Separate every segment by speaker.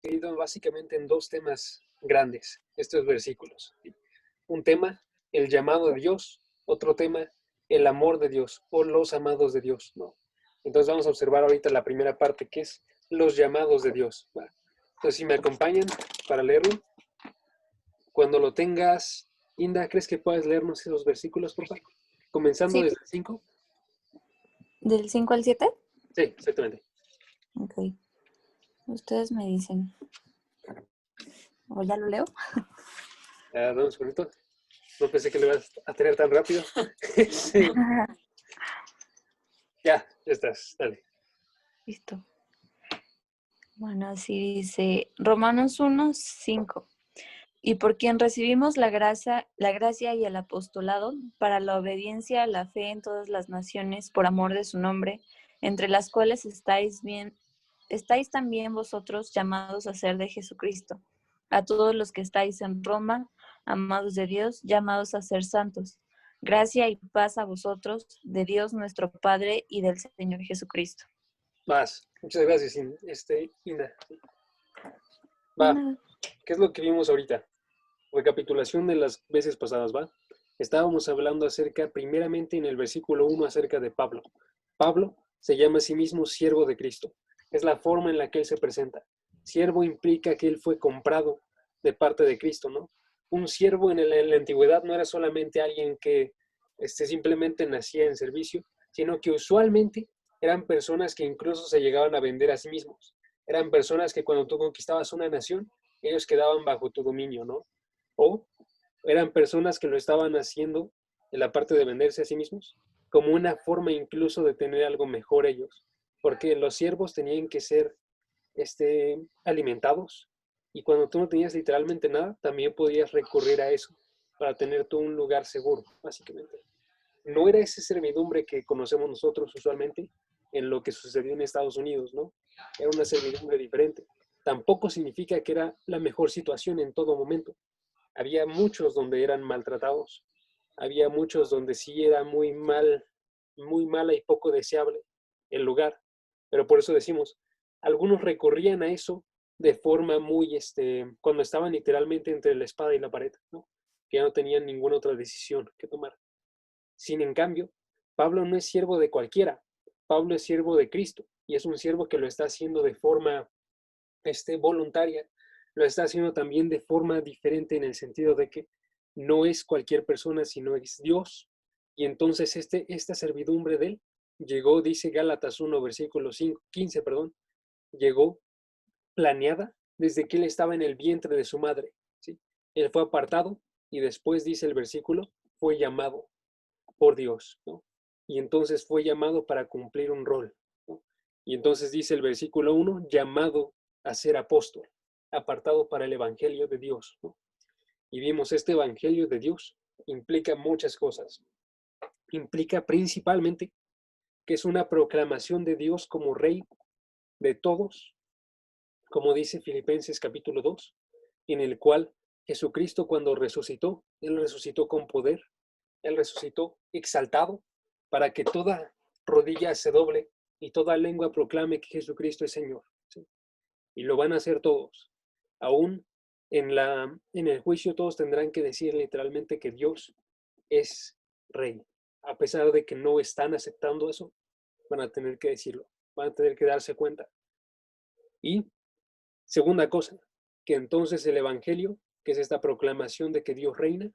Speaker 1: dividido básicamente en dos temas grandes, estos versículos. Un tema, el llamado de Dios; otro tema, el amor de Dios o los amados de Dios, ¿no? Entonces vamos a observar ahorita la primera parte, que es los llamados de Dios, ¿va? Entonces, si me acompañan para leerlo, cuando lo tengas, Inda, ¿crees que puedas leernos esos versículos, por favor? Comenzando
Speaker 2: Sí,
Speaker 1: desde el 5.
Speaker 2: ¿del 5 al 7?
Speaker 1: Sí, exactamente.
Speaker 2: Ok. Ustedes me dicen. ¿O ya lo leo?
Speaker 1: Dame un segundito. No pensé que lo ibas a tener tan rápido. Sí. Ya estás, dale.
Speaker 2: Listo. Bueno, así dice Romanos 1, 5. Y por quien recibimos la gracia y el apostolado para la obediencia a la fe en todas las naciones por amor de su nombre, entre las cuales estáis también vosotros llamados a ser de Jesucristo, a todos los que estáis en Roma, amados de Dios, llamados a ser santos. Gracia y paz a vosotros, de Dios nuestro Padre y del Señor Jesucristo.
Speaker 1: Más. Muchas gracias, Inda. Va.
Speaker 2: Bueno,
Speaker 1: ¿Qué es lo que vimos ahorita? Recapitulación de las veces pasadas, ¿va? Estábamos hablando primeramente en el versículo 1, acerca de Pablo. Pablo se llama a sí mismo siervo de Cristo. Es la forma en la que él se presenta. Siervo implica que él fue comprado de parte de Cristo, ¿no? Un siervo en la antigüedad no era solamente alguien que simplemente nacía en servicio, sino que usualmente eran personas que incluso se llegaban a vender a sí mismos. Eran personas que cuando tú conquistabas una nación, ellos quedaban bajo tu dominio, ¿no? O eran personas que lo estaban haciendo en la parte de venderse a sí mismos, como una forma incluso de tener algo mejor ellos, porque los siervos tenían que ser alimentados, y cuando tú no tenías literalmente nada, también podías recurrir a eso para tener tú un lugar seguro, básicamente. No era esa servidumbre que conocemos nosotros usualmente en lo que sucedió en Estados Unidos, ¿no? Era una servidumbre diferente. Tampoco significa que era la mejor situación en todo momento. Había muchos donde eran maltratados, había muchos donde sí era muy mala y poco deseable el lugar, pero por eso decimos, algunos recurrían a eso de forma muy, cuando estaban literalmente entre la espada y la pared, ¿no? Que ya no tenían ninguna otra decisión que tomar. Sin en cambio, Pablo no es siervo de cualquiera, Pablo es siervo de Cristo, y es un siervo que lo está haciendo de forma voluntaria, lo está haciendo también de forma diferente, en el sentido de que no es cualquier persona, sino es Dios. Y entonces esta servidumbre de él llegó, dice Gálatas 1, versículo 15, llegó planeada desde que él estaba en el vientre de su madre, ¿sí? Él fue apartado y después, dice el versículo, fue llamado por Dios, ¿no? Y entonces fue llamado para cumplir un rol, ¿no? Y entonces dice el versículo 1, llamado a ser apóstol, apartado para el evangelio de Dios, ¿no? Y vimos, este evangelio de Dios implica muchas cosas. Implica principalmente que es una proclamación de Dios como rey de todos, como dice Filipenses capítulo 2, en el cual Jesucristo, cuando resucitó, él resucitó con poder, él resucitó exaltado, para que toda rodilla se doble y toda lengua proclame que Jesucristo es Señor, ¿sí? Y lo van a hacer todos. Aún en el juicio todos tendrán que decir literalmente que Dios es rey. A pesar de que no están aceptando eso, van a tener que decirlo, van a tener que darse cuenta. Y segunda cosa, que entonces el Evangelio, que es esta proclamación de que Dios reina,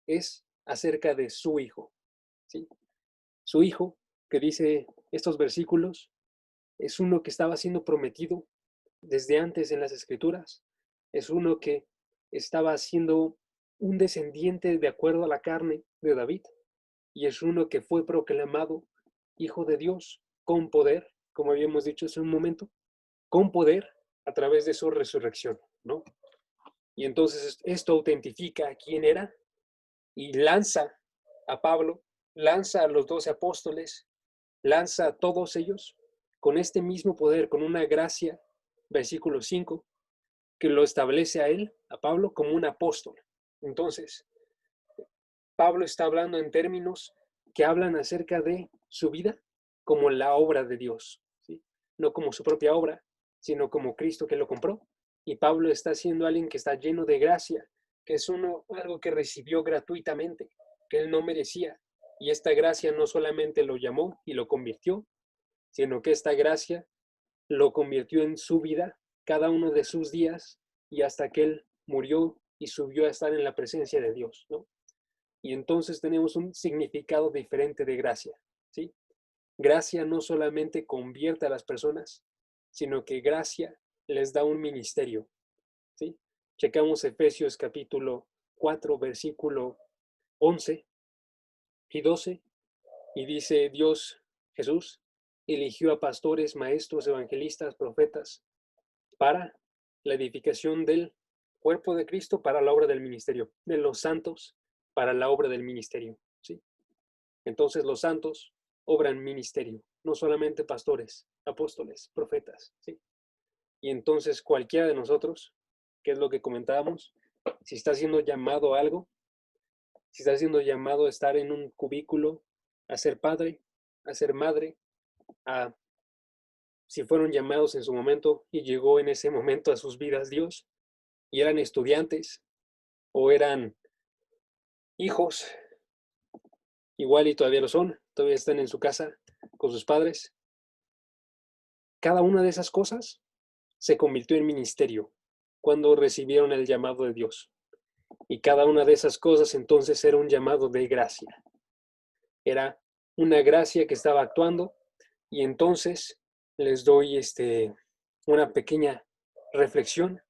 Speaker 1: es acerca de su Hijo, ¿sí? Su Hijo, que dice estos versículos, es uno que estaba siendo prometido desde antes en las Escrituras, es uno que estaba siendo un descendiente de acuerdo a la carne de David, y es uno que fue proclamado Hijo de Dios con poder, como habíamos dicho hace un momento, con poder a través de su resurrección, ¿no? Y entonces esto autentifica a quién era y lanza a Pablo, lanza a los 12 apóstoles, lanza a todos ellos con este mismo poder, con una gracia, versículo 5, que lo establece a él, a Pablo, como un apóstol. Entonces, Pablo está hablando en términos que hablan acerca de su vida como la obra de Dios, ¿sí? No como su propia obra, sino como Cristo que lo compró, Y Pablo está siendo alguien que está lleno de gracia, que es algo que recibió gratuitamente, que él no merecía. Y esta gracia no solamente lo llamó y lo convirtió, sino que esta gracia lo convirtió en su vida, cada uno de sus días, y hasta que él murió y subió a estar en la presencia de Dios, ¿no? Y entonces tenemos un significado diferente de gracia, ¿sí? Gracia no solamente convierte a las personas, sino que gracia les da un ministerio, ¿sí? Checamos Efesios capítulo 4, versículo 11 y 12, y dice Dios, Jesús, eligió a pastores, maestros, evangelistas, profetas, para la edificación del cuerpo de Cristo, para la obra del ministerio, de los santos, para la obra del ministerio, ¿sí? Entonces los santos obran ministerio, no solamente pastores, apóstoles, profetas, ¿sí? Y entonces cualquiera de nosotros, que es lo que comentábamos, si está siendo llamado a algo, si está siendo llamado a estar en un cubículo, a ser padre, a ser madre, a si fueron llamados en su momento y llegó en ese momento a sus vidas Dios, y eran estudiantes o eran hijos, igual y todavía lo son, todavía están en su casa con sus padres. Cada una de esas cosas se convirtió en ministerio cuando recibieron el llamado de Dios. Y cada una de esas cosas entonces era un llamado de gracia. Era una gracia que estaba actuando, y entonces les doy una pequeña reflexión.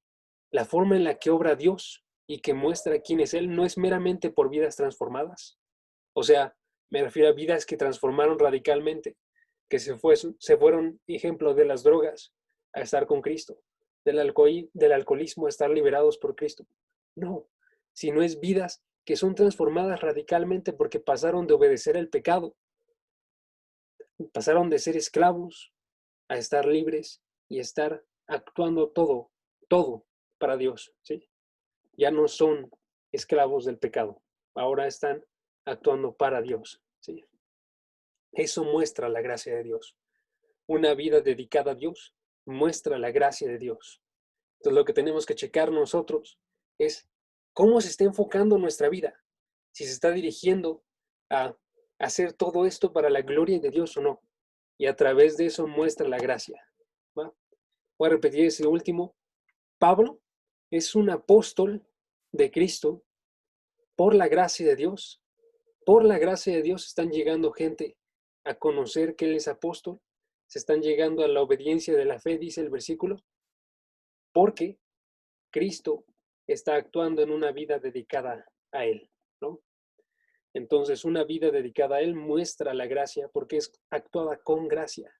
Speaker 1: La forma en la que obra Dios y que muestra quién es Él no es meramente por vidas transformadas. O sea, me refiero a vidas que transformaron radicalmente, que se fueron ejemplo de las drogas a estar con Cristo, del alcoholismo a estar liberados por Cristo. No, sino es vidas que son transformadas radicalmente porque pasaron de obedecer el pecado, pasaron de ser esclavos a estar libres y estar actuando todo para Dios, ¿sí? Ya no son esclavos del pecado, ahora están actuando para Dios, ¿sí? Eso muestra la gracia de Dios. Una vida dedicada a Dios muestra la gracia de Dios. Entonces lo que tenemos que checar nosotros es cómo se está enfocando nuestra vida, si se está dirigiendo a hacer todo esto para la gloria de Dios o no. Y a través de eso muestra la gracia, ¿va? Voy a repetir ese último. Pablo es un apóstol de Cristo por la gracia de Dios. Por la gracia de Dios están llegando gente a conocer que Él es apóstol. Se están llegando a la obediencia de la fe, dice el versículo, porque Cristo está actuando en una vida dedicada a Él, ¿no? Entonces, una vida dedicada a Él muestra la gracia porque es actuada con gracia,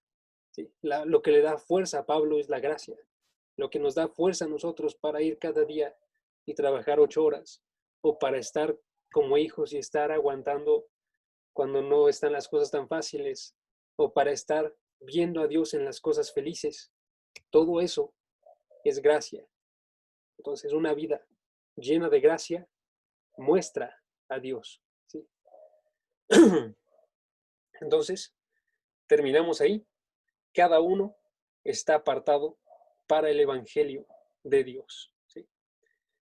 Speaker 1: ¿sí? Lo que le da fuerza a Pablo es la gracia. Lo que nos da fuerza a nosotros para ir cada día y trabajar 8 horas, o para estar como hijos y estar aguantando cuando no están las cosas tan fáciles, o para estar viendo a Dios en las cosas felices. Todo eso es gracia. Entonces, una vida llena de gracia muestra a Dios, ¿sí? Entonces, terminamos ahí. Cada uno está apartado para el Evangelio de Dios, ¿sí?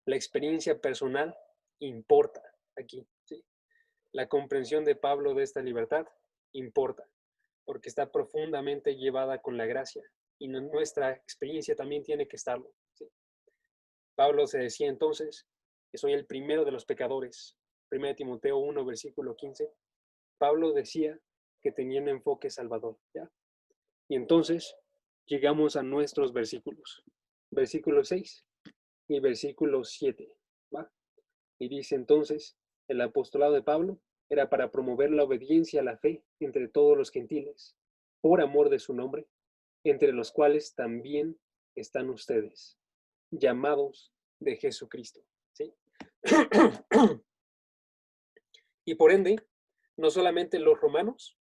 Speaker 1: La experiencia personal importa aquí, ¿sí? La comprensión de Pablo de esta libertad importa, porque está profundamente llevada con la gracia, y nuestra experiencia también tiene que estarlo, ¿sí? Pablo se decía entonces que soy el primero de los pecadores. 1 Timoteo 1, versículo 15. Pablo decía que tenía un enfoque salvador, ¿ya? Y entonces llegamos a nuestros versículos. Versículo 6 y versículo 7, ¿va? Y dice entonces, el apostolado de Pablo era para promover la obediencia a la fe entre todos los gentiles, por amor de su nombre, entre los cuales también están ustedes, llamados de Jesucristo, ¿sí? Y por ende, no solamente los romanos,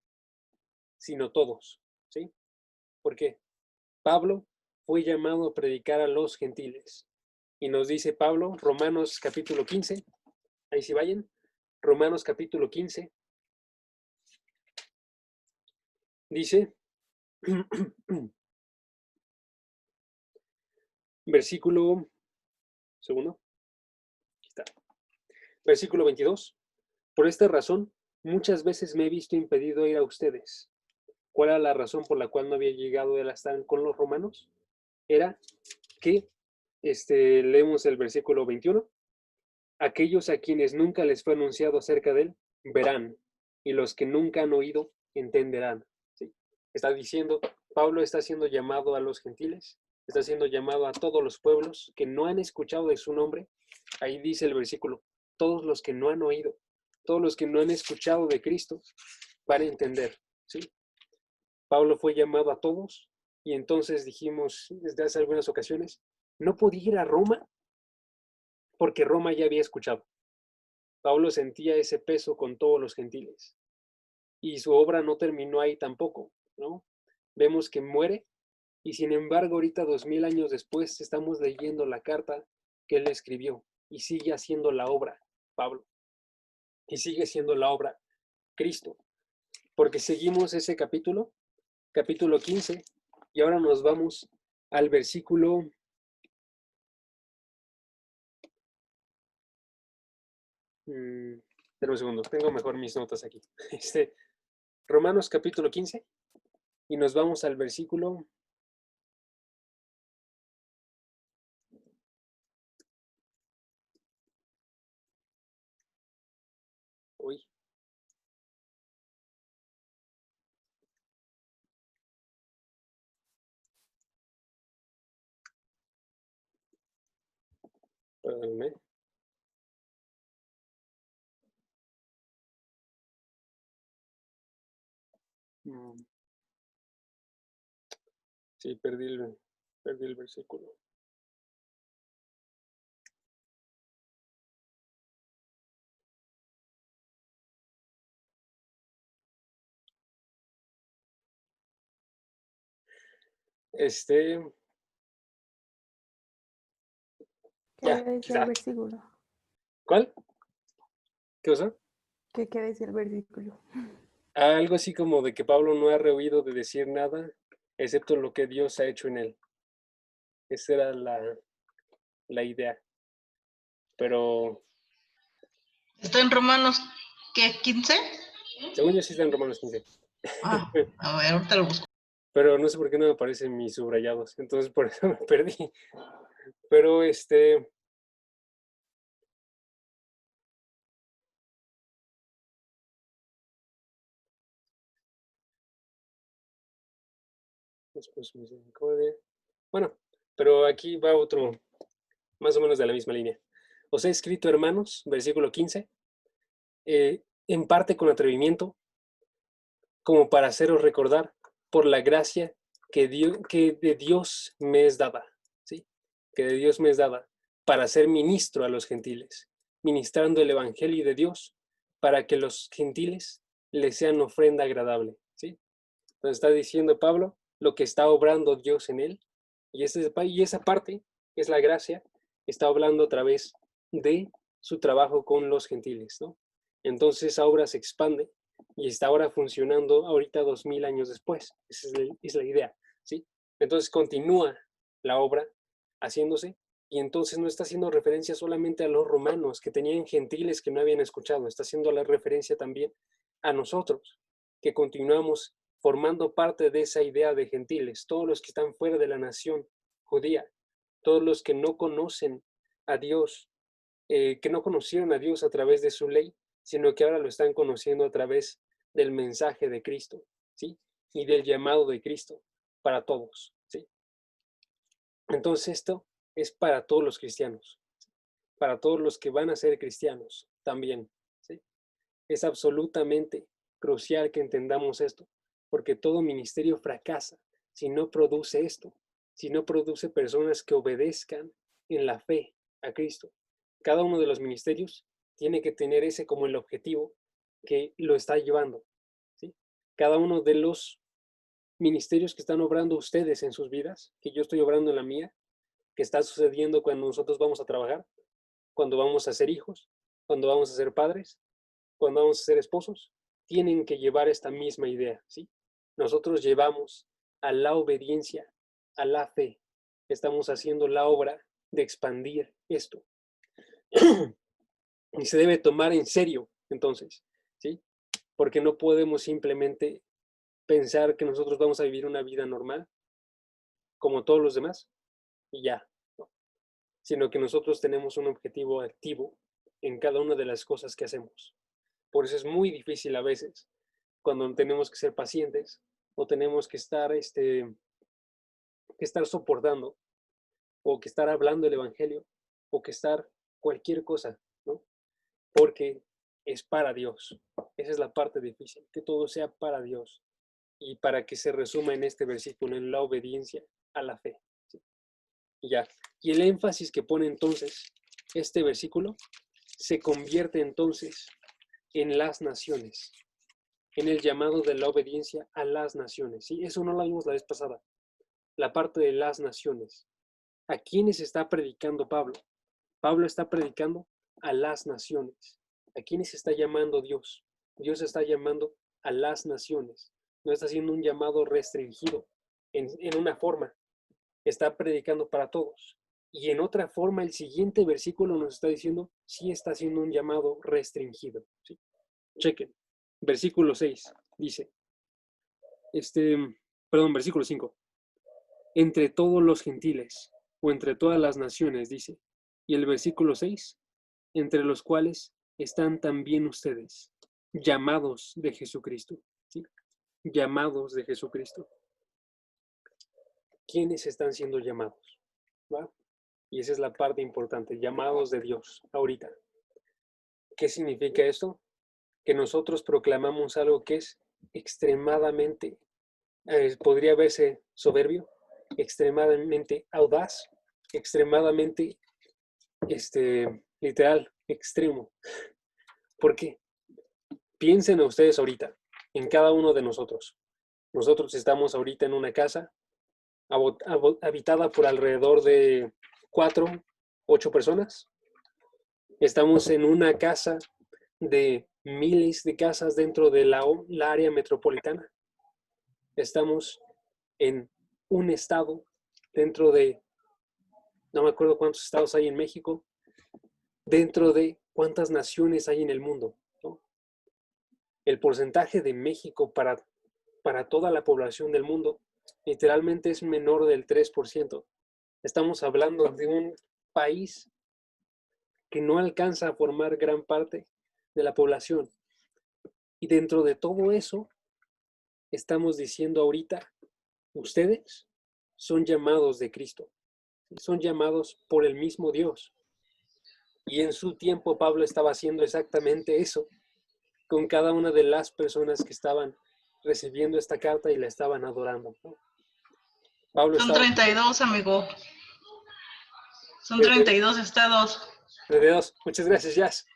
Speaker 1: sino todos, ¿sí? Porque Pablo fue llamado a predicar a los gentiles. Y nos dice Pablo, Romanos capítulo 15, ahí sí vayan, Romanos capítulo 15, dice, versículo, segundo, aquí está, versículo 22. Por esta razón, muchas veces me he visto impedido ir a ustedes. ¿Cuál era la razón por la cual no había llegado él a estar con los romanos? Era que, leemos el versículo 21, aquellos a quienes nunca les fue anunciado acerca de él, verán, y los que nunca han oído, entenderán. ¿Sí? Está diciendo, Pablo está siendo llamado a los gentiles, está siendo llamado a todos los pueblos que no han escuchado de su nombre. Ahí dice el versículo, todos los que no han oído, todos los que no han escuchado de Cristo, van a entender. ¿Sí? Pablo fue llamado a todos y entonces dijimos desde hace algunas ocasiones, no podía ir a Roma porque Roma ya había escuchado. Pablo sentía ese peso con todos los gentiles y su obra no terminó ahí tampoco, ¿no? Vemos que muere y sin embargo ahorita 2000 años después estamos leyendo la carta que él escribió y sigue haciendo la obra, Pablo, y sigue siendo la obra Cristo, porque seguimos ese capítulo 15, y ahora nos vamos al versículo. Espera un segundo, tengo mejor mis notas aquí. Romanos capítulo 15, y nos vamos al versículo. Uy. Perdónme. Sí, perdí el versículo.
Speaker 3: ¿Qué
Speaker 1: Ya,
Speaker 3: decía el
Speaker 1: quizá.
Speaker 3: versículo?
Speaker 1: ¿Cuál? ¿Qué cosa?
Speaker 3: ¿Qué decía el versículo?
Speaker 1: Algo así como de que Pablo no ha rehuido de decir nada, excepto lo que Dios ha hecho en él. Esa era la idea. Pero,
Speaker 4: Está en Romanos, ¿qué? ¿15?
Speaker 1: según yo sí está en Romanos 15.
Speaker 4: Ah, a ver, ahorita lo busco.
Speaker 1: Pero no sé por qué no me aparecen mis subrayados. Entonces por eso me perdí. Pero después misericordia. Bueno, pero aquí va otro, más o menos de la misma línea. Os he escrito, hermanos, versículo 15, en parte con atrevimiento, como para haceros recordar por la gracia que de Dios me es dada, ¿sí? Que de Dios me es dada para ser ministro a los gentiles, ministrando el evangelio de Dios para que los gentiles les sean ofrenda agradable, ¿sí? Entonces está diciendo Pablo lo que está obrando Dios en él, y esa parte es la gracia, está hablando a través de su trabajo con los gentiles, ¿no? Entonces esa obra se expande y está ahora funcionando ahorita 2000 años después. Esa es la idea, ¿sí? Entonces continúa la obra haciéndose y entonces no está haciendo referencia solamente a los romanos que tenían gentiles que no habían escuchado, está haciendo la referencia también a nosotros, que continuamos formando parte de esa idea de gentiles, todos los que están fuera de la nación judía, todos los que no conocen a Dios, que no conocieron a Dios a través de su ley, sino que ahora lo están conociendo a través del mensaje de Cristo, ¿sí? Y del llamado de Cristo para todos, ¿sí? Entonces esto es para todos los cristianos, para todos los que van a ser cristianos también, ¿sí? Es absolutamente crucial que entendamos esto, porque todo ministerio fracasa si no produce esto, si no produce personas que obedezcan en la fe a Cristo. Cada uno de los ministerios tiene que tener ese como el objetivo que lo está llevando, ¿sí? Cada uno de los ministerios que están obrando ustedes en sus vidas, que yo estoy obrando en la mía, que está sucediendo cuando nosotros vamos a trabajar, cuando vamos a ser hijos, cuando vamos a ser padres, cuando vamos a ser esposos, tienen que llevar esta misma idea, ¿sí? Nosotros llevamos a la obediencia, a la fe, estamos haciendo la obra de expandir esto. Y se debe tomar en serio, entonces, ¿sí? Porque no podemos simplemente pensar que nosotros vamos a vivir una vida normal, como todos los demás, y ya, ¿no? Sino que nosotros tenemos un objetivo activo en cada una de las cosas que hacemos. Por eso es muy difícil a veces, cuando tenemos que ser pacientes, o tenemos que estar soportando, o que estar hablando el evangelio, o que estar cualquier cosa, ¿no? Porque es para Dios. Esa es la parte difícil, que todo sea para Dios y para que se resuma en este versículo, en la obediencia a la fe. ¿Sí? Y ya. Y el énfasis que pone entonces este versículo se convierte entonces en las naciones, en el llamado de la obediencia a las naciones. ¿Sí? Eso no lo vimos la vez pasada, la parte de las naciones. ¿A quiénes está predicando Pablo? Pablo está predicando a las naciones. ¿A quiénes está llamando Dios? Dios está llamando a las naciones. No está haciendo un llamado restringido en una forma. Está predicando para todos. Y en otra forma, el siguiente versículo nos está diciendo, sí está haciendo un llamado restringido. ¿Sí? Chequen. Versículo 6 dice, versículo 5. Entre todos los gentiles, o entre todas las naciones, dice. Y el versículo 6, entre los cuales están también ustedes, llamados de Jesucristo. ¿Sí? Llamados de Jesucristo. ¿Quiénes están siendo llamados? ¿Va? Y esa es la parte importante, llamados de Dios, ahorita. ¿Qué significa esto? Que nosotros proclamamos algo que es extremadamente, podría verse soberbio, extremadamente audaz, extremadamente, literal, extremo. ¿Por qué? Piensen ustedes ahorita, en cada uno de nosotros. Nosotros estamos ahorita en una casa habitada por alrededor de 4, 8 personas. Estamos en una casa de miles de casas dentro de la área metropolitana. Estamos en un estado dentro de, no me acuerdo cuántos estados hay en México, dentro de cuántas naciones hay en el mundo, ¿no? El porcentaje de México para toda la población del mundo literalmente es menor del 3%. Estamos hablando de un país que no alcanza a formar gran parte de la población. Y dentro de todo eso, estamos diciendo ahorita, ustedes son llamados de Cristo, son llamados por el mismo Dios. Y en su tiempo Pablo estaba haciendo exactamente eso con cada una de las personas que estaban recibiendo esta carta y la estaban adorando, ¿no? Pablo
Speaker 4: Son
Speaker 1: estaba...
Speaker 4: 32, amigo. Son 32 estados.
Speaker 1: 32. Muchas gracias, Jazz.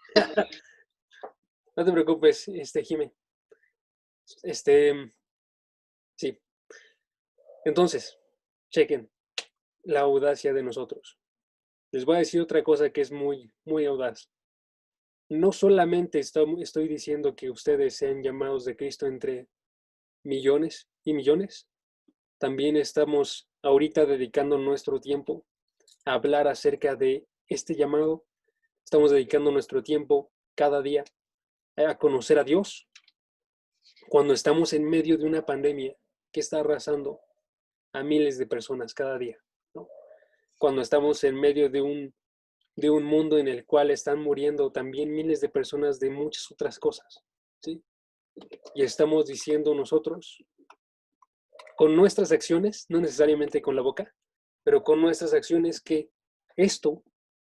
Speaker 1: No te preocupes, Jimé. Sí. Entonces, chequen la audacia de nosotros. Les voy a decir otra cosa que es muy, muy audaz. No solamente estoy diciendo que ustedes sean llamados de Cristo entre millones y millones, también estamos ahorita dedicando nuestro tiempo a hablar acerca de este llamado. Estamos dedicando nuestro tiempo cada día a conocer a Dios. Cuando estamos en medio de una pandemia que está arrasando a miles de personas cada día, ¿no? Cuando estamos en medio de un mundo en el cual están muriendo también miles de personas de muchas otras cosas, ¿sí? Y estamos diciendo nosotros, con nuestras acciones, no necesariamente con la boca, pero con nuestras acciones, que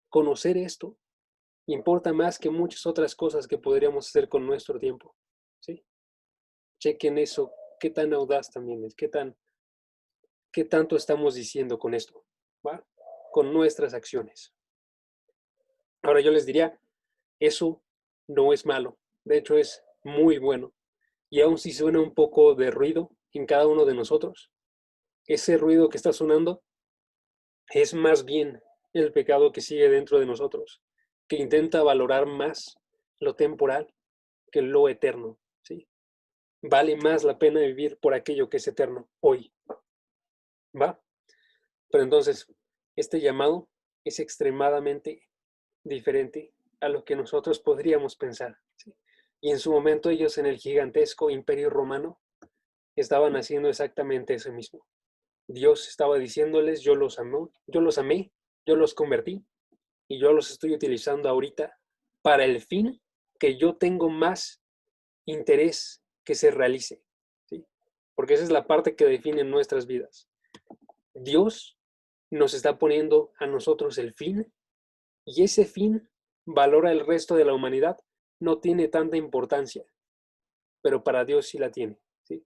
Speaker 1: conocer esto, importa más que muchas otras cosas que podríamos hacer con nuestro tiempo, ¿sí? Chequen eso, qué tan audaz también es, qué tanto estamos diciendo con esto, ¿va? Con nuestras acciones. Ahora yo les diría, eso no es malo, de hecho es muy bueno. Y aun si suena un poco de ruido en cada uno de nosotros, ese ruido que está sonando es más bien el pecado que sigue dentro de nosotros, que intenta valorar más lo temporal que lo eterno, ¿sí? Vale más la pena vivir por aquello que es eterno hoy, ¿va? Pero entonces, este llamado es extremadamente diferente a lo que nosotros podríamos pensar, ¿sí? Y en su momento ellos en el gigantesco imperio romano estaban haciendo exactamente eso mismo. Dios estaba diciéndoles, yo los convertí y yo los estoy utilizando ahorita para el fin que yo tengo más interés que se realice, ¿sí? Porque esa es la parte que define nuestras vidas. Dios nos está poniendo a nosotros el fin y ese fin valora el resto de la humanidad. No tiene tanta importancia, pero para Dios sí la tiene, ¿sí?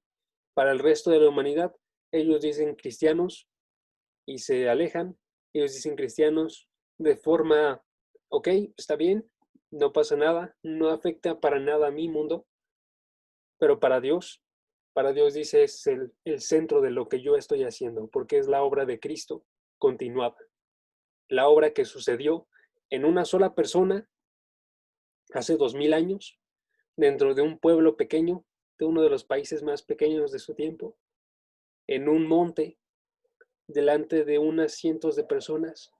Speaker 1: Para el resto de la humanidad, ellos dicen cristianos y se alejan. Ellos dicen cristianos de forma, ok, está bien, no pasa nada, no afecta para nada a mi mundo, pero para Dios dice es el centro de lo que yo estoy haciendo, porque es la obra de Cristo continuada. La obra que sucedió en una sola persona hace 2000 años, dentro de un pueblo pequeño, de uno de los países más pequeños de su tiempo, en un monte, delante de unas cientos de personas.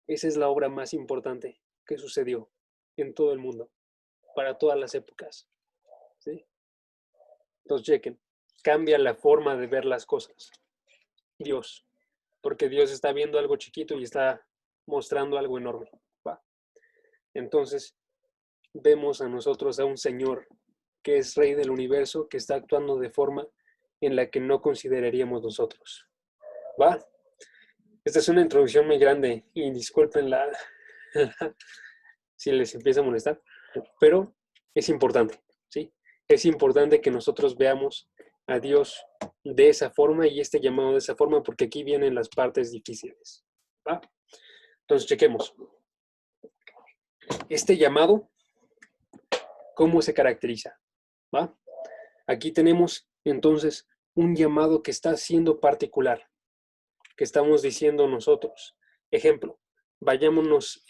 Speaker 1: Esa es la obra más importante que sucedió en todo el mundo, para todas las épocas, ¿sí? Entonces, chequen, cambia la forma de ver las cosas. Dios, porque Dios está viendo algo chiquito y está mostrando algo enorme, ¿va? Entonces, vemos a nosotros a un Señor que es Rey del universo, que está actuando de forma en la que no consideraríamos nosotros, ¿va? Esta es una introducción muy grande y disculpen si les empieza a molestar, pero es importante, ¿sí? Es importante que nosotros veamos a Dios de esa forma y este llamado de esa forma, porque aquí vienen las partes difíciles, ¿va? Entonces, chequemos. Este llamado, ¿cómo se caracteriza? ¿Va? Aquí tenemos entonces un llamado que está siendo particular, que estamos diciendo nosotros. Ejemplo, vayámonos,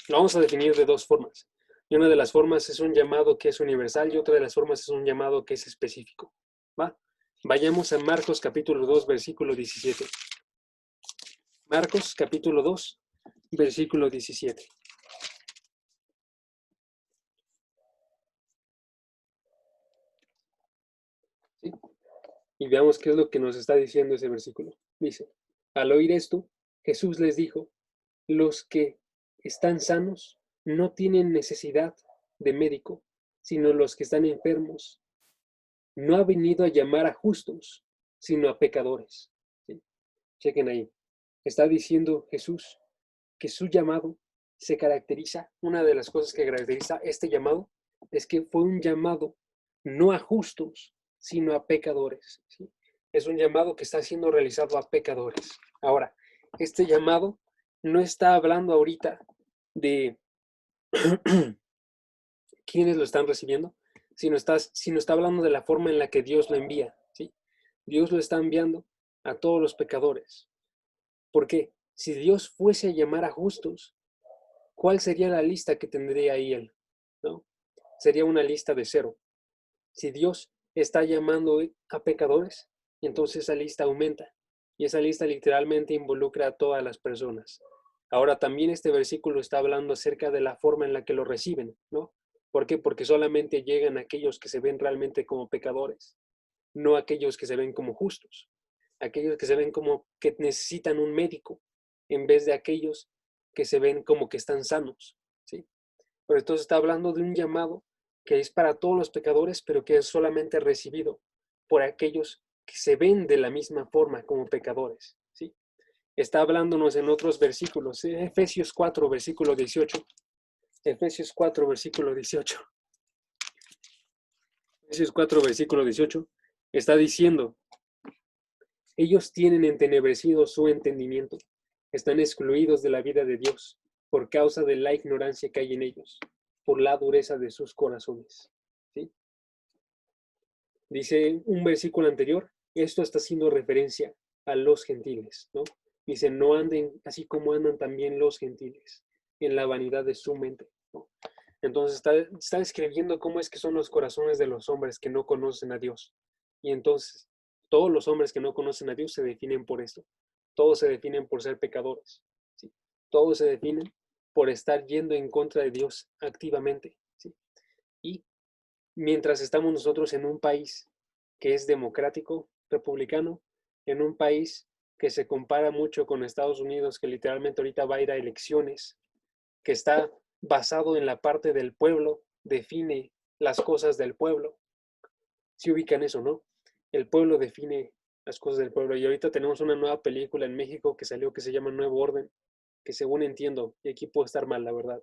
Speaker 1: lo vamos a definir de dos formas. Y una de las formas es un llamado que es universal y otra de las formas es un llamado que es específico, ¿va? Vayamos a Marcos capítulo 2, versículo 17. Marcos capítulo 2, versículo 17. ¿Sí? Y veamos qué es lo que nos está diciendo ese versículo. Dice, al oír esto, Jesús les dijo, los que están sanos no tienen necesidad de médico, sino los que están enfermos. No ha venido a llamar a justos, sino a pecadores. ¿Sí? Chequen ahí. Está diciendo Jesús que su llamado se caracteriza, una de las cosas que caracteriza este llamado es que fue un llamado no a justos, sino a pecadores, ¿sí? Es un llamado que está siendo realizado a pecadores. Ahora, este llamado no está hablando ahorita de quiénes lo están recibiendo, sino está hablando de la forma en la que Dios lo envía, ¿sí? Dios lo está enviando a todos los pecadores. ¿Por qué? Si Dios fuese a llamar a justos, ¿cuál sería la lista que tendría ahí él? ¿No? Sería una lista de 0. Si Dios está llamando a pecadores, entonces esa lista aumenta. Y esa lista literalmente involucra a todas las personas. Ahora también este versículo está hablando acerca de la forma en la que lo reciben, ¿no? ¿Por qué? Porque solamente llegan aquellos que se ven realmente como pecadores, no aquellos que se ven como justos, aquellos que se ven como que necesitan un médico, en vez de aquellos que se ven como que están sanos, ¿sí? Pero entonces está hablando de un llamado que es para todos los pecadores, pero que es solamente recibido por aquellos que se ven de la misma forma como pecadores, ¿sí? Está hablándonos en otros versículos, Efesios 4, versículo 18. Efesios 4, versículo 18. Efesios 4, versículo 18. Está diciendo, ellos tienen entenebrecido su entendimiento, están excluidos de la vida de Dios por causa de la ignorancia que hay en ellos, por la dureza de sus corazones. ¿Sí? Dice un versículo anterior, esto está haciendo referencia a los gentiles, ¿no? Dice, no anden así como andan también los gentiles, en la vanidad de su mente, ¿no? Entonces está describiendo cómo es que son los corazones de los hombres que no conocen a Dios. Y entonces Todos los hombres que no conocen a Dios se definen por esto. Todos se definen por ser pecadores. ¿Sí? Todos se definen por estar yendo en contra de Dios activamente. ¿Sí? Y mientras estamos nosotros en un país que es democrático, republicano, en un país que se compara mucho con Estados Unidos, que literalmente ahorita va a ir a elecciones, que está basado en la parte del pueblo, define las cosas del pueblo. Si ubican eso, ¿no? El pueblo define las cosas del pueblo. Y ahorita tenemos una nueva película en México que salió que se llama Nuevo Orden, que según entiendo, y aquí puedo estar mal, la verdad,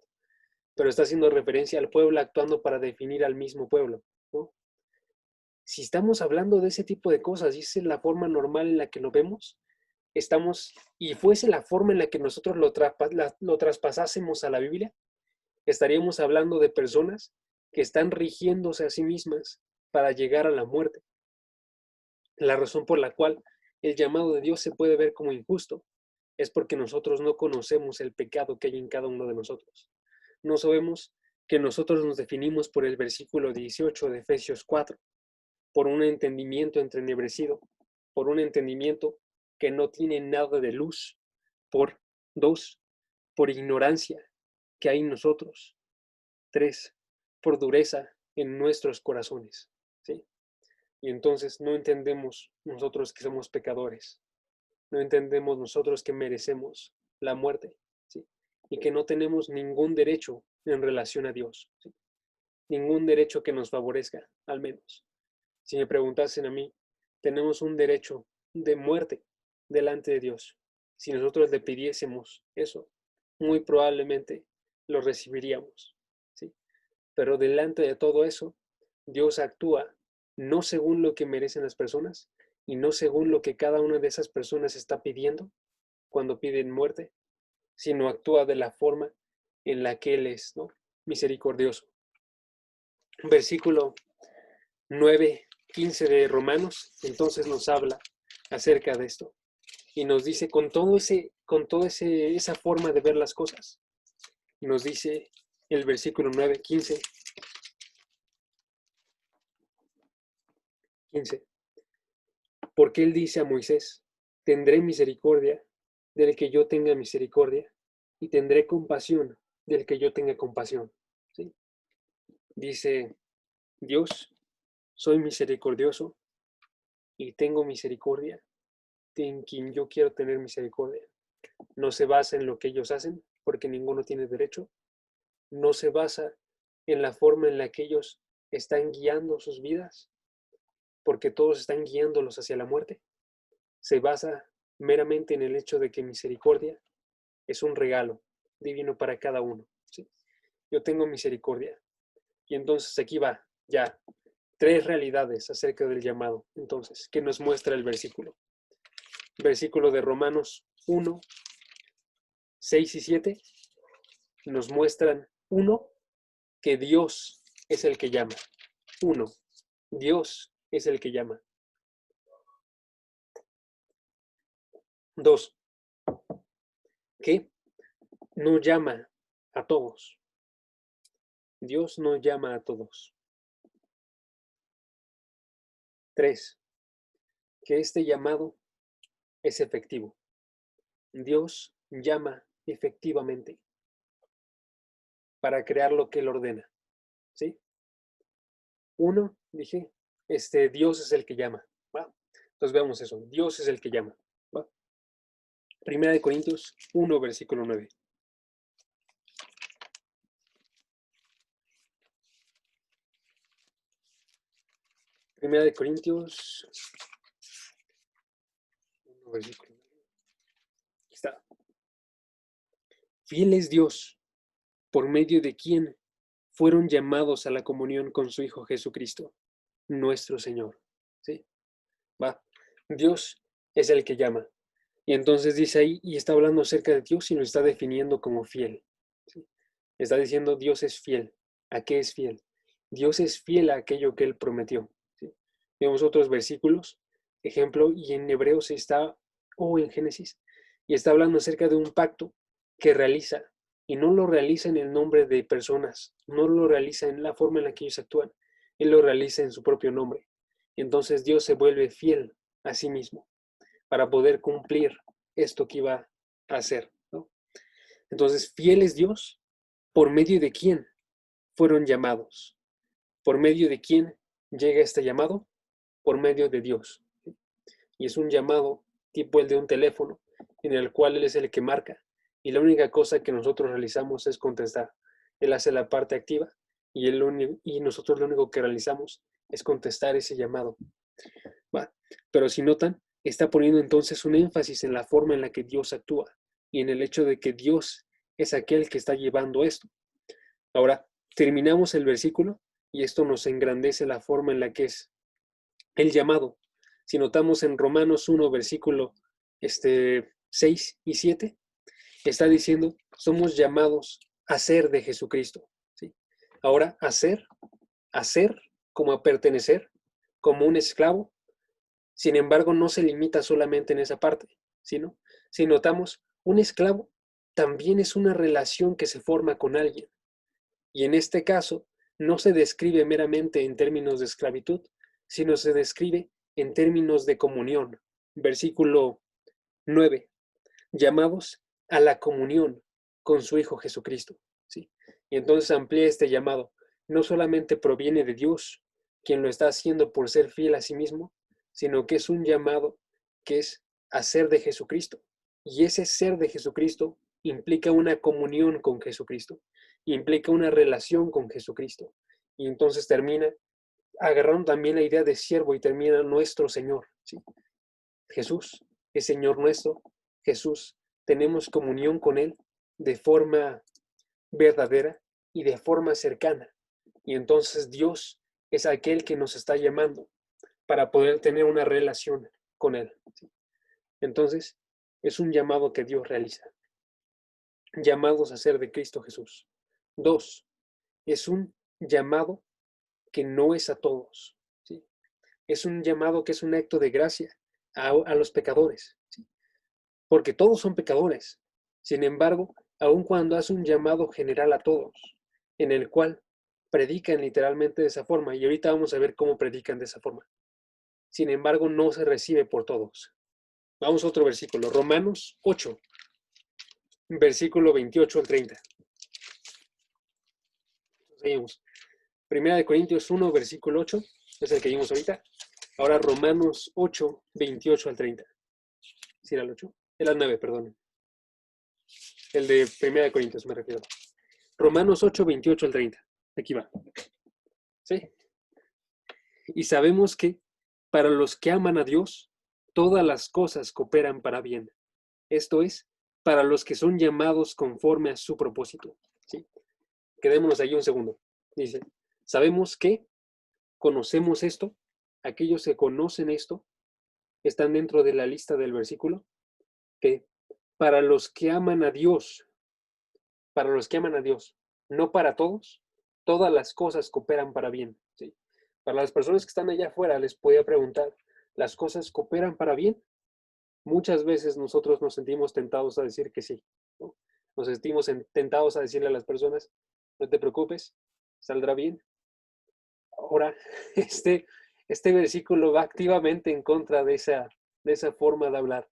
Speaker 1: pero está haciendo referencia al pueblo actuando para definir al mismo pueblo, ¿no? Si estamos hablando de ese tipo de cosas y esa es la forma normal en la que lo vemos, y fuese la forma en la que nosotros lo traspasásemos a la Biblia, estaríamos hablando de personas que están rigiéndose a sí mismas para llegar a la muerte. La razón por la cual el llamado de Dios se puede ver como injusto es porque nosotros no conocemos el pecado que hay en cada uno de nosotros. No sabemos que nosotros nos definimos por el versículo 18 de Efesios 4, por un entendimiento entrenebrecido, por un entendimiento que no tiene nada de luz, por 2, por ignorancia que hay en nosotros, 3, por dureza en nuestros corazones, ¿sí? Y entonces no entendemos nosotros que somos pecadores, no entendemos nosotros que merecemos la muerte, ¿sí? Y que no tenemos ningún derecho en relación a Dios, ¿sí? Ningún derecho que nos favorezca, al menos. Si me preguntasen a mí, tenemos un derecho de muerte delante de Dios. Si nosotros le pidiésemos eso, muy probablemente lo recibiríamos, ¿sí? Pero delante de todo eso, Dios actúa no según lo que merecen las personas y no según lo que cada una de esas personas está pidiendo cuando piden muerte, sino actúa de la forma en la que Él es, ¿no? Misericordioso. Versículo 9:15 de Romanos, entonces nos habla acerca de esto y nos dice con esa forma de ver las cosas. Nos dice el versículo 9:15, porque Él dice a Moisés: tendré misericordia del que yo tenga misericordia y tendré compasión del que yo tenga compasión, ¿sí? Dice Dios: soy misericordioso y tengo misericordia de en quien yo quiero tener misericordia. No se basa en lo que ellos hacen, porque ninguno tiene derecho. No se basa en la forma en la que ellos están guiando sus vidas, porque todos están guiándolos hacia la muerte. Se basa meramente en el hecho de que misericordia es un regalo divino para cada uno, ¿sí? Yo tengo misericordia. Y entonces aquí va ya 3 realidades acerca del llamado, entonces, que nos muestra el versículo. Versículo de Romanos 1, 6 y 7 nos muestran, 1, que Dios es el que llama. 1, Dios es el que llama. 2, que no llama a todos. Dios no llama a todos. 3, que este llamado es efectivo. Dios llama efectivamente para crear lo que Él ordena, ¿sí? 1, dije, Dios es el que llama, ¿va? Entonces veamos eso, Dios es el que llama, ¿va? Primera de Corintios 1, versículo 9. Primera de Corintios 1, versículo 9. Aquí está. Fiel es Dios, por medio de quien fueron llamados a la comunión con su Hijo Jesucristo, nuestro Señor, ¿sí? Va. Dios es el que llama. Y entonces dice ahí, y está hablando acerca de Dios y lo está definiendo como fiel, ¿sí? Está diciendo Dios es fiel. ¿A qué es fiel? Dios es fiel a aquello que Él prometió, ¿sí? Vemos otros versículos, ejemplo, y en Hebreos está, o en Génesis, y está hablando acerca de un pacto que realiza, y no lo realiza en el nombre de personas, no lo realiza en la forma en la que ellos actúan, Él lo realiza en su propio nombre. Entonces Dios se vuelve fiel a sí mismo para poder cumplir esto que iba a hacer, ¿no? Entonces, fiel es Dios, por medio de quién fueron llamados. ¿Por medio de quién llega este llamado? Por medio de Dios. Y es un llamado tipo el de un teléfono, en el cual Él es el que marca. Y la única cosa que nosotros realizamos es contestar. Él hace la parte activa y nosotros lo único que realizamos es contestar ese llamado. ¿Va? Pero si notan, está poniendo entonces un énfasis en la forma en la que Dios actúa y en el hecho de que Dios es aquel que está llevando esto. Ahora, terminamos el versículo y esto nos engrandece la forma en la que es el llamado. Si notamos en Romanos 1, versículo 6 y 7, está diciendo, somos llamados a ser de Jesucristo. ¿Sí? Ahora, a ser como a pertenecer, como un esclavo. Sin embargo, no se limita solamente en esa parte, sino, si notamos, un esclavo también es una relación que se forma con alguien. Y en este caso, no se describe meramente en términos de esclavitud, sino se describe en términos de comunión. Versículo 9, llamados a la comunión con su Hijo Jesucristo. ¿Sí? Y entonces amplía este llamado. No solamente proviene de Dios, quien lo está haciendo por ser fiel a sí mismo, sino que es un llamado que es a ser de Jesucristo. Y ese ser de Jesucristo implica una comunión con Jesucristo, implica una relación con Jesucristo. Y entonces termina agarrando también la idea de siervo y termina nuestro Señor. ¿Sí? Jesús es Señor nuestro. Jesús, tenemos comunión con Él de forma verdadera y de forma cercana. Y entonces Dios es aquel que nos está llamando para poder tener una relación con Él. ¿Sí? Entonces, es un llamado que Dios realiza. Llamados a ser de Cristo Jesús. 2, es un llamado que no es a todos. ¿Sí? Es un llamado que es un acto de gracia a los pecadores. ¿Sí? Porque todos son pecadores. Sin embargo, aun cuando hace un llamado general a todos, en el cual predican literalmente de esa forma, y ahorita vamos a ver cómo predican de esa forma. Sin embargo, no se recibe por todos. Vamos a otro versículo, Romanos 8, versículo 28 al 30. Seguimos. Primera de Corintios 1, versículo 8, es el que vimos ahorita. Ahora Romanos 8, 28 al 30. ¿Sí era el 8? Era el 9, perdón. El de Primera de Corintios me refiero. Romanos 8, 28 al 30. Aquí va. ¿Sí? Y sabemos que para los que aman a Dios, todas las cosas cooperan para bien. Esto es, para los que son llamados conforme a su propósito. ¿Sí? Quedémonos ahí un segundo. Dice, sabemos que conocemos esto, aquellos que conocen esto, están dentro de la lista del versículo, que para los que aman a Dios, no para todos, todas las cosas cooperan para bien. ¿Sí? Para las personas que están allá afuera, les podía preguntar, ¿las cosas cooperan para bien? Muchas veces nosotros nos sentimos tentados a decir que sí, ¿no? Nos sentimos tentados a decirle a las personas, no te preocupes, saldrá bien. Ahora, este versículo va activamente en contra de esa forma de hablar,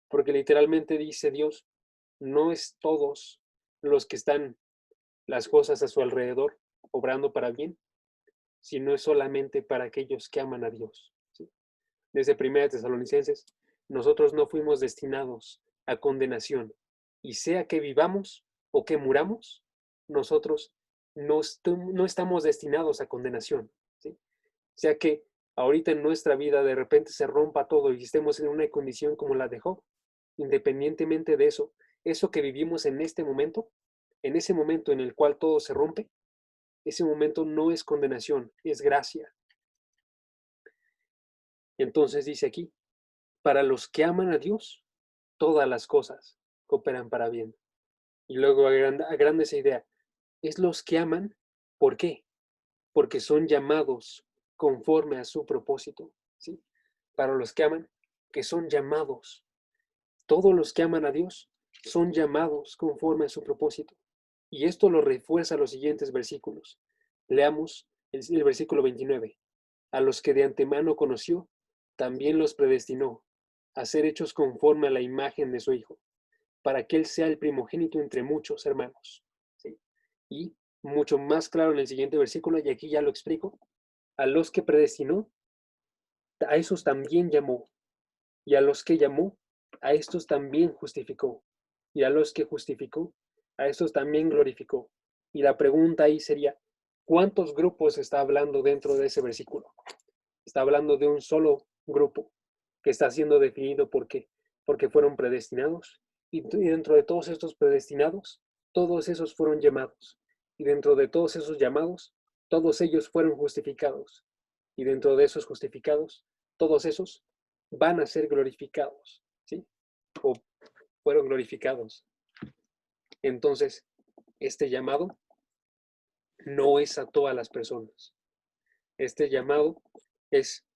Speaker 1: porque literalmente dice Dios, no es todos los que están las cosas a su alrededor obrando para bien, sino es solamente para aquellos que aman a Dios. ¿Sí? Desde 1 Tesalonicenses, nosotros no fuimos destinados a condenación, y sea que vivamos o que muramos, nosotros no estamos destinados a condenación. ¿Sí? Sea que ahorita en nuestra vida de repente se rompa todo y estemos en una condición como la de Job, independientemente de eso que vivimos en este momento, en ese momento en el cual todo se rompe, ese momento no es condenación, es gracia. Entonces dice aquí, para los que aman a Dios, todas las cosas cooperan para bien. Y luego agranda esa idea, es los que aman, ¿por qué? Porque son llamados conforme a su propósito. ¿Sí? Para los que aman, que son llamados. Todos los que aman a Dios son llamados conforme a su propósito. Y esto lo refuerza los siguientes versículos. Leamos el versículo 29. A los que de antemano conoció, también los predestinó a ser hechos conforme a la imagen de su Hijo, para que Él sea el primogénito entre muchos hermanos. ¿Sí? Y mucho más claro en el siguiente versículo, y aquí ya lo explico, a los que predestinó, a esos también llamó, y a los que llamó, a estos también justificó, y a los que justificó, a estos también glorificó. Y la pregunta ahí sería, ¿cuántos grupos está hablando dentro de ese versículo? Está hablando de un solo grupo que está siendo definido porque fueron predestinados. Y dentro de todos estos predestinados, todos esos fueron llamados. Y dentro de todos esos llamados, todos ellos fueron justificados. Y dentro de esos justificados, todos esos van a ser glorificados, ¿sí? O fueron glorificados. Entonces, este llamado no es a todas las personas. Este llamado es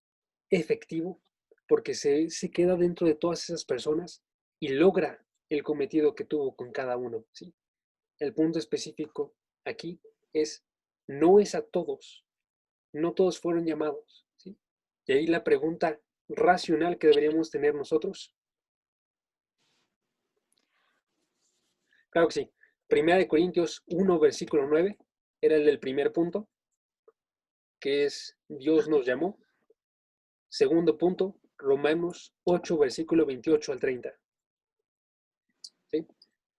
Speaker 1: efectivo porque se queda dentro de todas esas personas y logra el cometido que tuvo con cada uno, ¿sí? El punto específico aquí es, no es a todos, no todos fueron llamados, ¿sí? Y ahí la pregunta racional que deberíamos tener nosotros. Claro que sí. Primera de Corintios 1, versículo 9, era el del primer punto, que es Dios nos llamó. Segundo punto, Romanos 8, versículo 28 al 30. ¿Sí?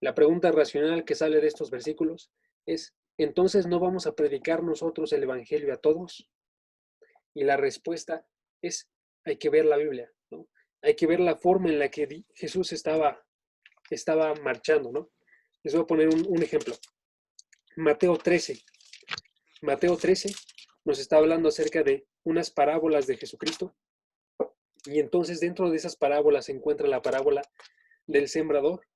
Speaker 1: La pregunta racional que sale de estos versículos es, ¿entonces no vamos a predicar nosotros el Evangelio a todos? Y la respuesta es, hay que ver la Biblia, ¿no? Hay que ver la forma en la que Jesús estaba marchando, ¿no? Les voy a poner un ejemplo. Mateo 13. Mateo 13 nos está hablando acerca de unas parábolas de Jesucristo. Y entonces dentro de esas parábolas se encuentra la parábola del sembrador.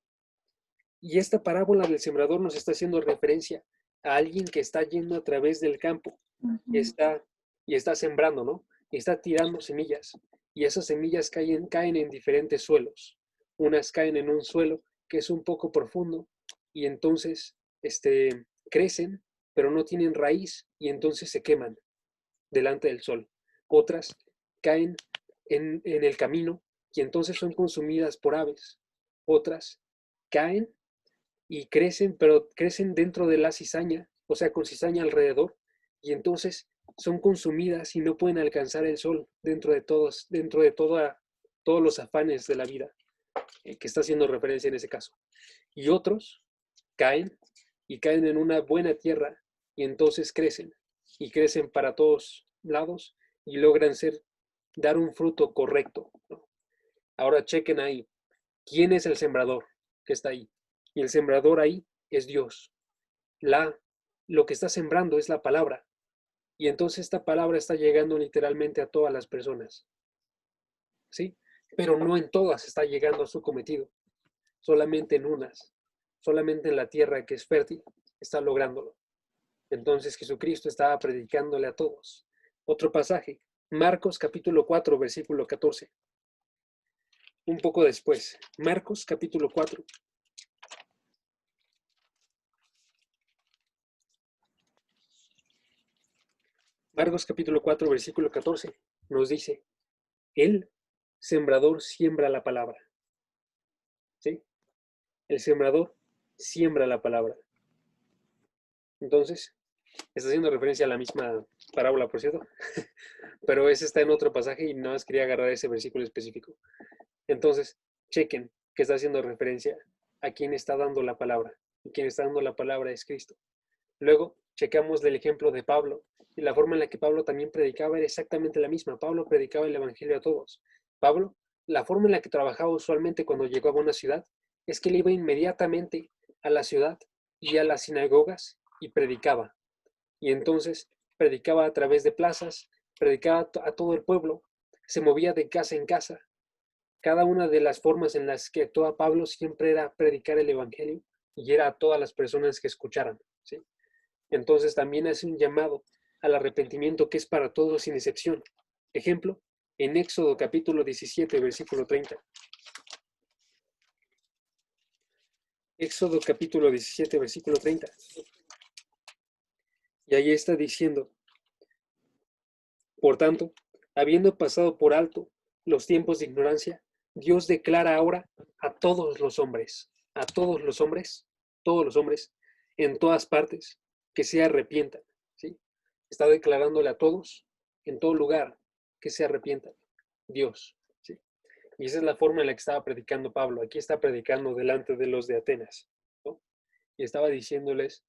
Speaker 1: Y esta parábola del sembrador nos está haciendo referencia a alguien que está yendo a través del campo y está sembrando, ¿no? Y está tirando semillas. Y esas semillas caen en diferentes suelos. Unas caen en un suelo que es un poco profundo y entonces crecen, pero no tienen raíz y entonces se queman delante del sol. Otras caen en el camino y entonces son consumidas por aves. Otras caen y crecen, pero crecen dentro de la cizaña, o sea, con cizaña alrededor, y entonces son consumidas y no pueden alcanzar el sol dentro de todos los afanes de la vida, que está haciendo referencia en ese caso. Y otros caen y caen en una buena tierra y entonces crecen y crecen para todos lados y logran dar un fruto correcto, ¿no? Ahora chequen ahí, ¿quién es el sembrador que está ahí? Y el sembrador ahí es Dios. Lo que está sembrando es la palabra. Y entonces esta palabra está llegando literalmente a todas las personas, ¿sí? Pero no en todas está llegando a su cometido. Solamente en unas. Solamente en la tierra que es fértil está lográndolo. Entonces Jesucristo estaba predicándole a todos. Otro pasaje, Marcos capítulo 4, versículo 14. Un poco después, Marcos capítulo 4. Marcos capítulo 4, versículo 14 nos dice, el sembrador siembra la palabra. ¿Sí? El sembrador siembra la palabra. Entonces, está haciendo referencia a la misma parábola, por cierto, pero ese está en otro pasaje y nada más quería agarrar ese versículo específico. Entonces, chequen que está haciendo referencia a quien está dando la palabra. Y quien está dando la palabra es Cristo. Luego, checamos el ejemplo de Pablo. Y la forma en la que Pablo también predicaba era exactamente la misma. Pablo predicaba el evangelio a todos. Pablo, la forma en la que trabajaba usualmente cuando llegaba a una ciudad es que él iba inmediatamente a la ciudad y a las sinagogas y predicaba. Y entonces predicaba a través de plazas, predicaba a todo el pueblo, se movía de casa en casa. Cada una de las formas en las que actuaba Pablo siempre era predicar el evangelio y era a todas las personas que escucharan, ¿sí? Entonces también hace un llamado al arrepentimiento que es para todos sin excepción. Ejemplo, en Éxodo capítulo 17, versículo 30. Éxodo capítulo 17, versículo 30. Y ahí está diciendo, por tanto, habiendo pasado por alto los tiempos de ignorancia, Dios declara ahora a todos los hombres, todos los hombres, en todas partes, que se arrepientan, ¿sí? Está declarándole a todos, en todo lugar, que se arrepientan. Dios, ¿sí? Y esa es la forma en la que estaba predicando Pablo. Aquí está predicando delante de los de Atenas, ¿no? Y estaba diciéndoles,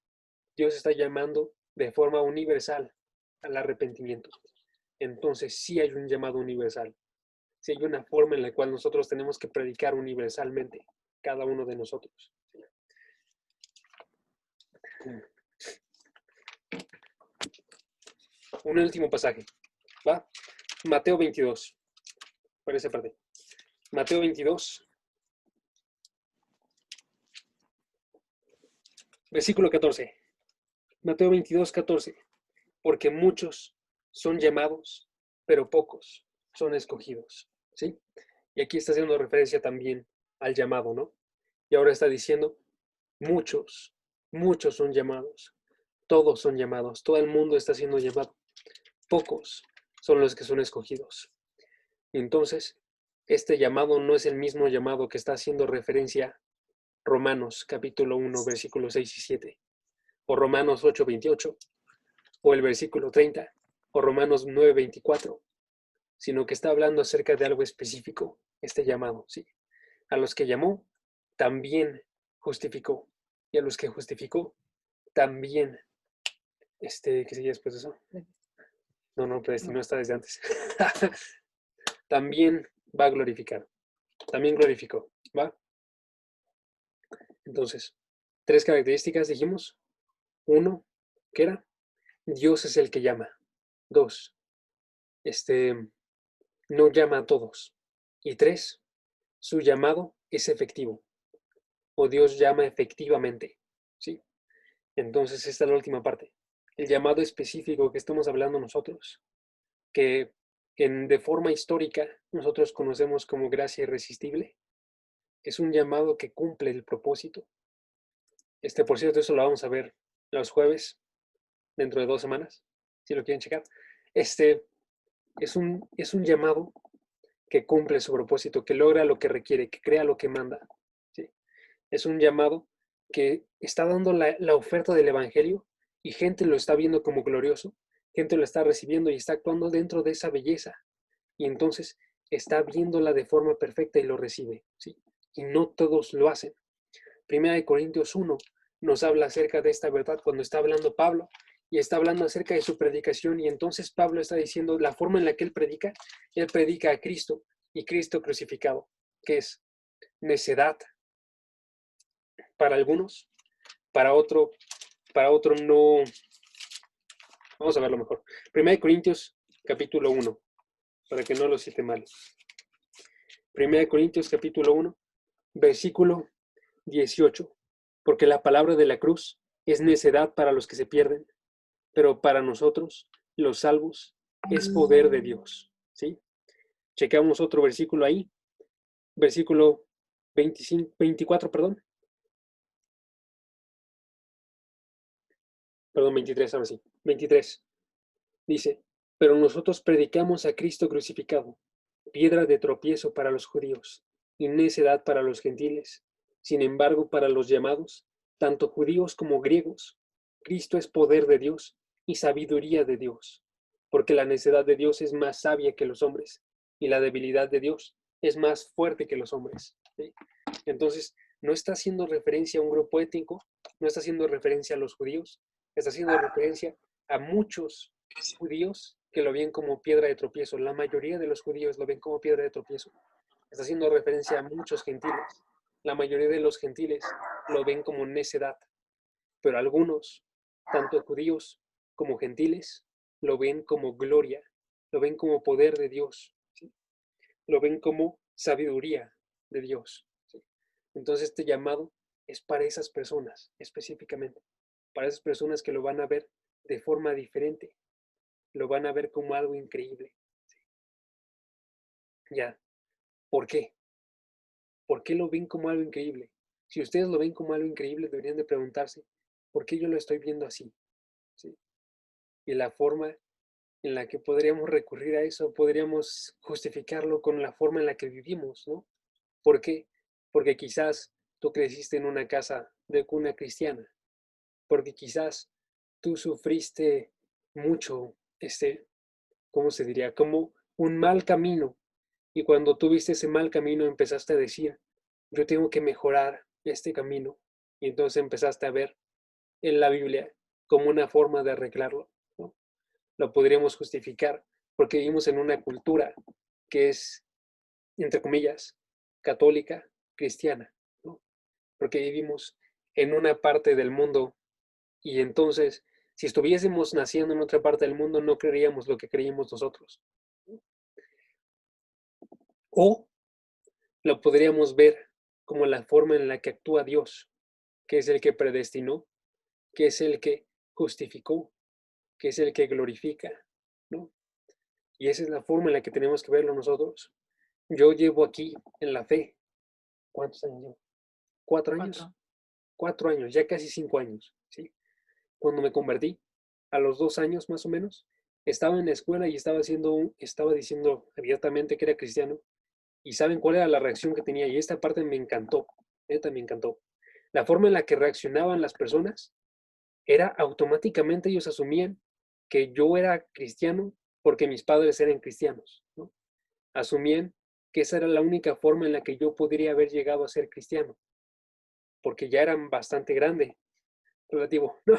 Speaker 1: Dios está llamando de forma universal al arrepentimiento. Entonces sí hay un llamado universal. Sí hay una forma en la cual nosotros tenemos que predicar universalmente, cada uno de nosotros. Un último pasaje, ¿va? Mateo 22, por esa parte. Mateo 22, versículo 14. Mateo 22, 14. Porque muchos son llamados, pero pocos son escogidos, ¿sí? Y aquí está haciendo referencia también al llamado, ¿no? Y ahora está diciendo, muchos son llamados, todos son llamados, todo el mundo está siendo llamado, pocos son los que son escogidos. Y entonces, este llamado no es el mismo llamado que está haciendo referencia Romanos capítulo 1, versículos 6 y 7, o Romanos 8, 28, o el versículo 30, o Romanos 9, 24, sino que está hablando acerca de algo específico, este llamado, ¿sí? A los que llamó, también justificó, y a los que justificó, también, ¿qué sigue después de eso? No, predestinó está desde antes. También va a glorificar, también glorificó, ¿va? Entonces, 3 características dijimos. 1, ¿qué era? Dios es el que llama. 2, no llama a todos. Y 3, su llamado es efectivo, o Dios llama efectivamente, ¿sí? Entonces, esta es la última parte. El llamado específico que estamos hablando nosotros, que de forma histórica nosotros conocemos como gracia irresistible, es un llamado que cumple el propósito. Por cierto, eso lo vamos a ver los jueves, dentro de 2 semanas, si lo quieren checar. Es un llamado que cumple su propósito, que logra lo que requiere, que crea lo que manda, ¿sí? Es un llamado que está dando la oferta del Evangelio y gente lo está viendo como glorioso, gente lo está recibiendo y está actuando dentro de esa belleza. Y entonces está viéndola de forma perfecta y lo recibe, ¿sí? Y no todos lo hacen. Primera de Corintios 1 nos habla acerca de esta verdad cuando está hablando Pablo y está hablando acerca de su predicación, y entonces Pablo está diciendo la forma en la que él predica a Cristo y Cristo crucificado, que es necedad para algunos, para otro no. Vamos a verlo mejor. Primera de Corintios capítulo 1, para que no lo cite mal. Primera de Corintios capítulo 1, versículo 18. Porque la palabra de la cruz es necedad para los que se pierden, pero para nosotros, los salvos, es poder de Dios, ¿sí? Chequeamos otro versículo ahí, versículo 24, perdón. 23, ahora sí, 23. Dice, pero nosotros predicamos a Cristo crucificado, piedra de tropiezo para los judíos y necedad para los gentiles. Sin embargo, para los llamados, tanto judíos como griegos, Cristo es poder de Dios y sabiduría de Dios, porque la necedad de Dios es más sabia que los hombres y la debilidad de Dios es más fuerte que los hombres, ¿sí? Entonces, no está haciendo referencia a un grupo étnico, no está haciendo referencia a los judíos, está haciendo referencia a muchos judíos que lo ven como piedra de tropiezo. La mayoría de los judíos lo ven como piedra de tropiezo. Está haciendo referencia a muchos gentiles. La mayoría de los gentiles lo ven como necedad. Pero algunos, tanto judíos como gentiles, lo ven como gloria, lo ven como poder de Dios, ¿sí? Lo ven como sabiduría de Dios, ¿sí? Entonces este llamado es para esas personas específicamente, para esas personas que lo van a ver de forma diferente, lo van a ver como algo increíble, ¿sí? Ya, ¿por qué? ¿Por qué lo ven como algo increíble? Si ustedes lo ven como algo increíble, deberían de preguntarse, ¿por qué yo lo estoy viendo así? ¿Sí? Y la forma en la que podríamos recurrir a eso, podríamos justificarlo con la forma en la que vivimos, ¿no? ¿Por qué? Porque quizás tú creciste en una casa de cuna cristiana, porque quizás tú sufriste mucho, ¿cómo se diría? Como un mal camino. Y cuando tuviste ese mal camino empezaste a decir, yo tengo que mejorar este camino. Y entonces empezaste a ver en la Biblia como una forma de arreglarlo, ¿no? Lo podríamos justificar porque vivimos en una cultura que es, entre comillas, católica, cristiana, ¿no? Porque vivimos en una parte del mundo y entonces, si estuviésemos naciendo en otra parte del mundo, no creeríamos lo que creímos nosotros. O lo podríamos ver como la forma en la que actúa Dios, que es el que predestinó, que es el que justificó, que es el que glorifica, ¿no? Y esa es la forma en la que tenemos que verlo nosotros. Yo llevo aquí en la fe, ¿cuántos años llevo? ¿4 años? 4 años, ya casi 5 años, ¿sí? Cuando me convertí, a los 2 años más o menos, estaba en la escuela y estaba diciendo abiertamente que era cristiano. ¿Y saben cuál era la reacción que tenía? Y esta parte me encantó, neta me encantó. La forma en la que reaccionaban las personas era automáticamente ellos asumían que yo era cristiano porque mis padres eran cristianos, ¿no? Asumían que esa era la única forma en la que yo podría haber llegado a ser cristiano, porque ya eran bastante grande, relativo, ¿no?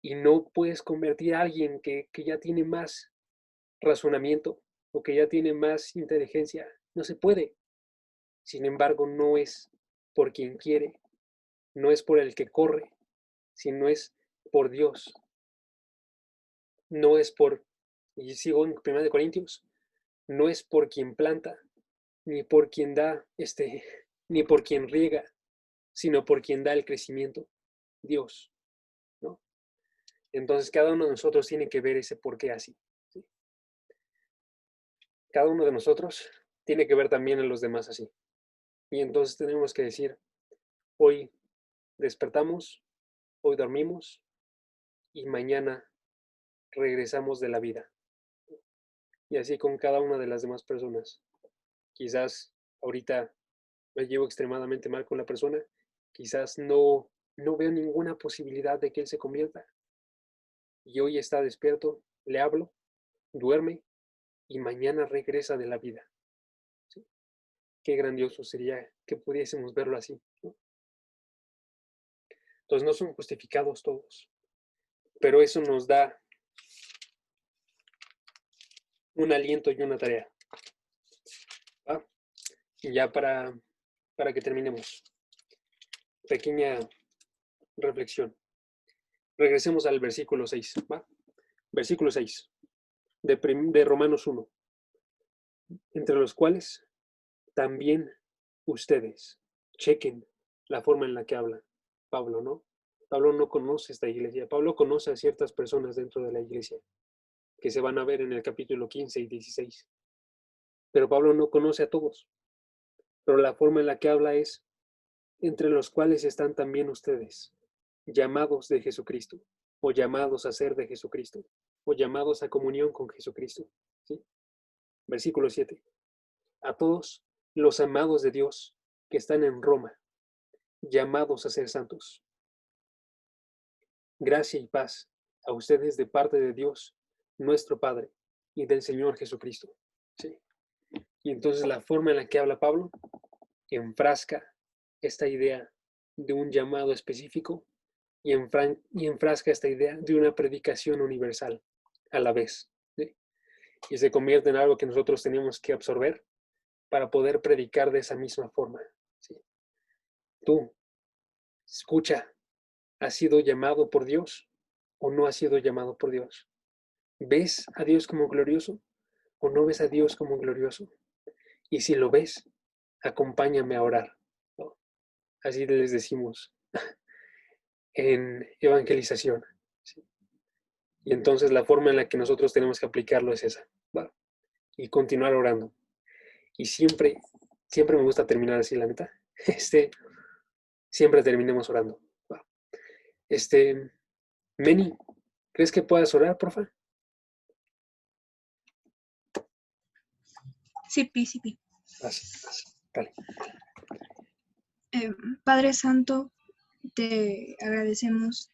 Speaker 1: Y no puedes convertir a alguien que ya tiene más razonamiento o que ya tiene más inteligencia. No se puede. Sin embargo, no es por quien quiere, no es por el que corre, sino es por Dios. No es por, y sigo en 1 de Corintios, no es por quien planta, ni por quien da, ni por quien riega, sino por quien da el crecimiento, Dios, ¿no? Entonces cada uno de nosotros tiene que ver ese por qué así, ¿sí? Cada uno de nosotros tiene que ver también a los demás así. Y entonces tenemos que decir, hoy despertamos, hoy dormimos y mañana regresamos de la vida. Y así con cada una de las demás personas. Quizás ahorita me llevo extremadamente mal con la persona, quizás no veo ninguna posibilidad de que él se convierta. Y hoy está despierto, le hablo, duerme y mañana regresa de la vida. ¿Sí? Qué grandioso sería que pudiésemos verlo así, ¿no? Entonces no son justificados todos, pero eso nos da un aliento y una tarea. ¿Va? Y ya para que terminemos, pequeña reflexión. Regresemos al versículo 6, ¿va? Versículo 6 de Romanos 1, entre los cuales también ustedes chequen la forma en la que habla Pablo, ¿no? Pablo no conoce esta iglesia. Pablo conoce a ciertas personas dentro de la iglesia que se van a ver en el capítulo 15 y 16. Pero Pablo no conoce a todos. Pero la forma en la que habla es entre los cuales están también ustedes, llamados de Jesucristo, o llamados a ser de Jesucristo, o llamados a comunión con Jesucristo. ¿Sí? Versículo 7. A todos los amados de Dios que están en Roma, llamados a ser santos. Gracia y paz a ustedes de parte de Dios, nuestro Padre, y del Señor Jesucristo. ¿Sí? Y entonces la forma en la que habla Pablo enfrasca esta idea de un llamado específico y enfrasca esta idea de una predicación universal a la vez. ¿Sí? Y se convierte en algo que nosotros tenemos que absorber para poder predicar de esa misma forma. ¿Sí? Tú, escucha, ¿has sido llamado por Dios o no has sido llamado por Dios? ¿Ves a Dios como glorioso o no ves a Dios como glorioso? Y si lo ves, acompáñame a orar, ¿no? Así les decimos en evangelización. ¿Sí? Y entonces la forma en la que nosotros tenemos que aplicarlo es esa, ¿va? Y continuar orando. Y siempre me gusta terminar así, la neta. Siempre terminemos orando, ¿va? Meni, ¿crees que puedas orar, porfa?
Speaker 5: Sí, Pi.
Speaker 1: Dale.
Speaker 5: Padre Santo, te agradecemos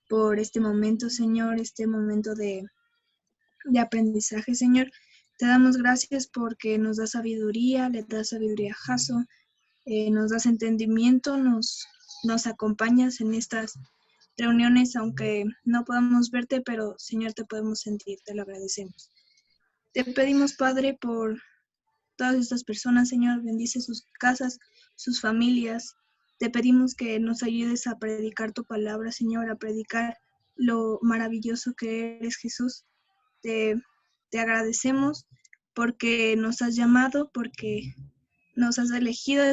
Speaker 5: por este momento, Señor, este momento de aprendizaje, Señor. Te damos gracias porque nos das sabiduría, le das sabiduría a Jaso, nos das entendimiento, nos acompañas en estas reuniones, aunque no podamos verte, pero Señor, te podemos sentir, te lo agradecemos. Te pedimos, Padre, por todas estas personas, Señor, bendice sus casas, sus familias. Te pedimos que nos ayudes a predicar tu palabra, Señor, a predicar lo maravilloso que eres, Jesús. Te agradecemos porque nos has llamado, porque nos has elegido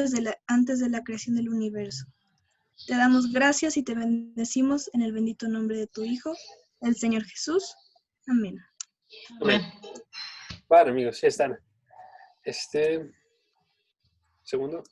Speaker 5: antes de la creación del universo. Te damos gracias y te bendecimos en el bendito nombre de tu Hijo, el Señor Jesús. Amén.
Speaker 1: Amén. Bueno, amigos, ya están. Segundo.